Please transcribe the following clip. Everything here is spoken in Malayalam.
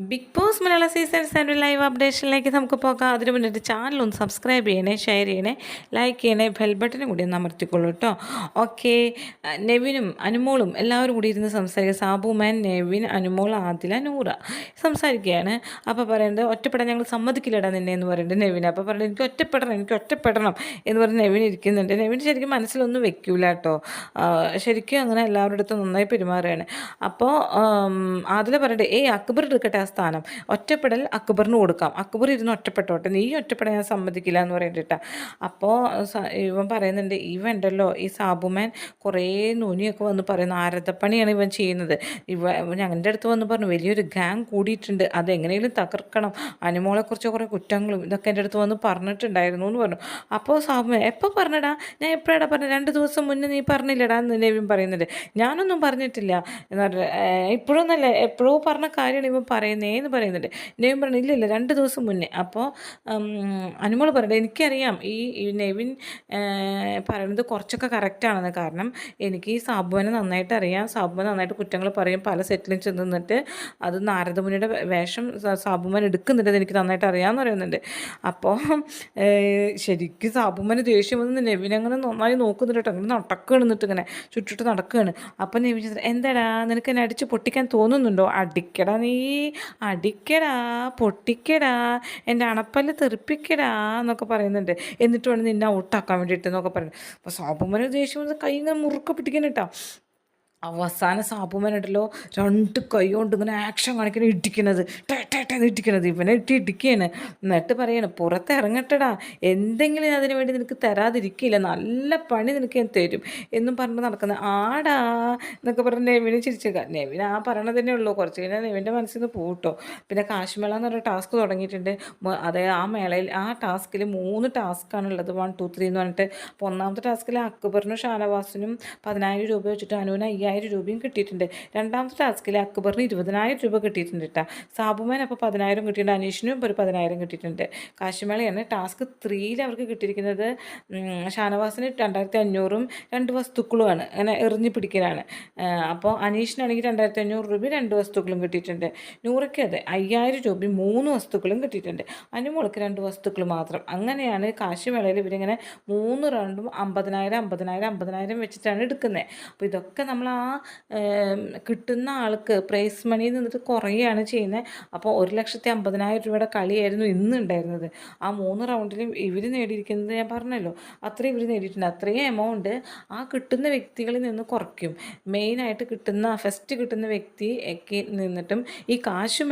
ബിഗ് ബോസ് മലയാള സീസൺ 7 ലൈവ് അപ്ഡേഷനിലേക്ക് നമുക്ക് പോകാം. അതിന് മുന്നിട്ട് ചാനലൊന്ന് സബ്സ്ക്രൈബ് ചെയ്യണേ, ഷെയർ ചെയ്യണേ, ലൈക്ക് ചെയ്യണേ, ബെൽ ബട്ടനും കൂടി ഒന്ന് അമർത്തിക്കൊള്ളൂ കേട്ടോ. ഓക്കെ, നെവിനും അനുമോളും എല്ലാവരും കൂടി ഇരുന്ന് സംസാരിക്കുക. സാബുമാൻ, നെവിൻ, അനുമോൾ, ആദില, നൂറ സംസാരിക്കുകയാണ്. അപ്പോൾ പറയുന്നത് ഒറ്റപ്പെടാൻ ഞങ്ങൾ സമ്മതിക്കില്ലടാ നിന്നെ എന്ന് പറയുന്നുണ്ട് നെവിൻ. അപ്പോൾ പറയുന്നത് എനിക്ക് ഒറ്റപ്പെടണം എന്ന് പറഞ്ഞ് നെവിൻ ഇരിക്കുന്നുണ്ട്. നെവിൻ ശരിക്കും മനസ്സിലൊന്നും വെക്കൂല കേട്ടോ. ശരിക്കും അങ്ങനെ എല്ലാവരുടെ അടുത്തും നന്നായി പെരുമാറുകയാണ്. അപ്പോൾ ആദില പറയട്ടെ, അക്ബർ എടുക്കട്ടെ ആ സ്ഥാനം, ഒറ്റപ്പെടൽ അക്ബറിന് കൊടുക്കാം, അക്ബർ ഇരുന്ന് ഒറ്റപ്പെട്ടോട്ടെ, നീ ഒറ്റപ്പെടാൻ ഞാൻ സമ്മതിക്കില്ല എന്ന് പറയണ്ടിട്ടാ. അപ്പോൾ ഇവൻ പറയുന്നുണ്ട്, ഇവൻ ഉണ്ടല്ലോ ഈ സാബുമാൻ കുറേ നൂനിയൊക്കെ വന്ന് പറയുന്നു, ആരതപ്പണിയാണ് ഇവൻ ചെയ്യുന്നത്. ഞങ്ങളുടെ അടുത്ത് വന്ന് പറഞ്ഞു വലിയൊരു ഗ്യാങ് കൂടിയിട്ടുണ്ട്, അതെങ്ങനെയും തകർക്കണം, അനുമോളെക്കുറിച്ച് കുറേ കുറ്റങ്ങളും ഇതൊക്കെ എൻ്റെ അടുത്ത് വന്ന് പറഞ്ഞിട്ടുണ്ടായിരുന്നു എന്ന് പറഞ്ഞു. അപ്പോൾ സാബുമാൻ എപ്പോൾ പറഞ്ഞടാ, ഞാൻ എപ്പോഴാടാ പറഞ്ഞത്, 2 ദിവസം മുന്നേ നീ പറഞ്ഞില്ലടാ എന്ന് നെവിൻ പറയുന്നുണ്ട്. ഞാനൊന്നും പറഞ്ഞിട്ടില്ല എന്ന് പറഞ്ഞാൽ ഇപ്പോഴൊന്നല്ല, എപ്പോഴോ പറഞ്ഞ കാര്യമാണ് ഇവൻ പറയുന്നതെന്ന് പറയുന്നുണ്ട്. നെവിൻ പറഞ്ഞു ഇല്ല 2 ദിവസം മുന്നേ. അപ്പോൾ അനുമോൾ പറയട്ടെ, എനിക്കറിയാം ഈ നെവിൻ പറയുന്നത് കുറച്ചൊക്കെ കറക്റ്റാണെന്ന്. കാരണം എനിക്ക് ഈ സാബുവിനെ നന്നായിട്ട് അറിയാം, സാബുവിനെ നന്നായിട്ട് കുറ്റങ്ങൾ പറയും, പല സെറ്റിലും ചെന്നിട്ട് അത് നാരദമുനിയുടെ വേഷം സാബുമാൻ എടുക്കുന്നുണ്ടെന്ന് എനിക്ക് നന്നായിട്ട് അറിയാമെന്ന് പറയുന്നുണ്ട്. അപ്പോൾ ശരിക്കും സാബുമാന് ദേഷ്യം വന്ന് നെവിൻ അങ്ങനെ നന്നായി നോക്കുന്നുണ്ട് കേട്ടോ. അങ്ങനെ നടക്കുകയാണ്, എന്നിട്ട് ഇങ്ങനെ ചുറ്റിട്ട് നടക്കുകയാണ്. അപ്പം നെവിൻ എന്താടാ നിനക്ക് എന്നെ അടിച്ച് പൊട്ടിക്കാൻ തോന്നുന്നുണ്ടോ? അടിക്കടാ നീ, അടിക്കടാ, പൊട്ടിക്കടാ, എൻ്റെ അണപ്പല്ല് തെറിപ്പിക്കടാ എന്നൊക്കെ പറയുന്നുണ്ട്. എന്നിട്ട് വേണം നിന്നെ ഔട്ടാക്കാൻ വേണ്ടിയിട്ട് എന്നൊക്കെ പറയുന്നത്. അപ്പോൾ സാബുമാന് ദേഷ്യം വന്ന് കൈ ഇങ്ങനെ മുറുക്ക പിടിക്കാൻ കേട്ടോ. അവസാനം സാബുമാനുണ്ടല്ലോ 2 കൈ കൊണ്ട് ഇങ്ങനെ ആക്ഷൻ കാണിക്കുന്ന ഇടിക്കണത്, ഇടിക്കണത് ഇവനെ ഇടിക്കുകയാണ്. എന്നിട്ട് പറയാണ് പുറത്തിറങ്ങട്ടടാ, എന്തെങ്കിലും അതിന് വേണ്ടി നിനക്ക് തരാതിരിക്കില്ല, നല്ല പണി നിനക്ക് ഞാൻ തരും എന്നും പറഞ്ഞ് നടക്കുന്നത്. ആടാ എന്നൊക്കെ പറഞ്ഞ് നെവിനെ ചിരിച്ചേക്കാം. നെവിൻ ആ പറയണത് തന്നെ ഉള്ളൂ, കുറച്ച് കഴിഞ്ഞാൽ നെവിൻ്റെ മനസ്സിൽ നിന്ന് പോട്ടോ. പിന്നെ കാശ്മേള എന്ന് പറഞ്ഞ ടാസ്ക് തുടങ്ങിയിട്ടുണ്ട്. അതേ ആ മേളയിൽ ആ ടാസ്കിൽ 3 ടാസ്ക്കാണുള്ളത്, 1, 2, 3 എന്ന് പറഞ്ഞിട്ട്. അപ്പോൾ 1ാമത്തെ ടാസ്കിൽ അക്ബറിനും ഷാനവാസിനും 10,000 രൂപ വെച്ചിട്ട് അനുവിന് 5,000 രൂപയും കിട്ടിയിട്ടുണ്ട്. 2ാമത്തെ ടാസ്കിൽ അക്ബറിന് 20,000 രൂപ കിട്ടിയിട്ടുണ്ട് കേട്ടോ. സാബുമാൻ അപ്പോൾ 10,000 കിട്ടിയിട്ടുണ്ട്, അനീഷിനും ഇപ്പോൾ ഒരു 10,000 കിട്ടിയിട്ടുണ്ട്. കാശ്മേളയാണ് ടാസ്ക് 3യിൽ അവർക്ക് കിട്ടിയിരിക്കുന്നത്. ഷാനവാസിന് 2,500ഉം 2 വസ്തുക്കളുമാണ്, അങ്ങനെ എറിഞ്ഞ് പിടിക്കലാണ്. അപ്പോൾ അനീഷിനാണെങ്കിൽ 2,500 രൂപയും 2 വസ്തുക്കളും കിട്ടിയിട്ടുണ്ട്. നൂറയ്ക്ക് അതെ 5,000 രൂപയും 3 വസ്തുക്കളും കിട്ടിയിട്ടുണ്ട്. അനുമോൾക്ക് 2 വസ്തുക്കൾ മാത്രം. അങ്ങനെയാണ് കാശുമേളയിൽ ഇവരിങ്ങനെ 3 റൗണ്ടും 50,000 വെച്ചിട്ടാണ് എടുക്കുന്നത്. അപ്പോൾ ഇതൊക്കെ നമ്മൾ ആ കിട്ടുന്ന ആൾക്ക് പ്രൈസ് മണി നിന്നിട്ട് കുറയുകയാണ് ചെയ്യുന്നത്. അപ്പോൾ 1,50,000 രൂപയുടെ കളിയായിരുന്നു ഇന്ന് ഉണ്ടായിരുന്നത്. ആ 3 റൗണ്ടിലും ഇവർ നേടിയിരിക്കുന്നത് ഞാൻ പറഞ്ഞല്ലോ, അത്രയും ഇവർ നേടിയിട്ടുണ്ട്. അത്രയും എമൗണ്ട് ആ കിട്ടുന്ന വ്യക്തികളിൽ നിന്ന് കുറയ്ക്കും. മെയിനായിട്ട് ഫസ്റ്റ് കിട്ടുന്ന വ്യക്തി നിന്നിട്ടും ഈ കാശ്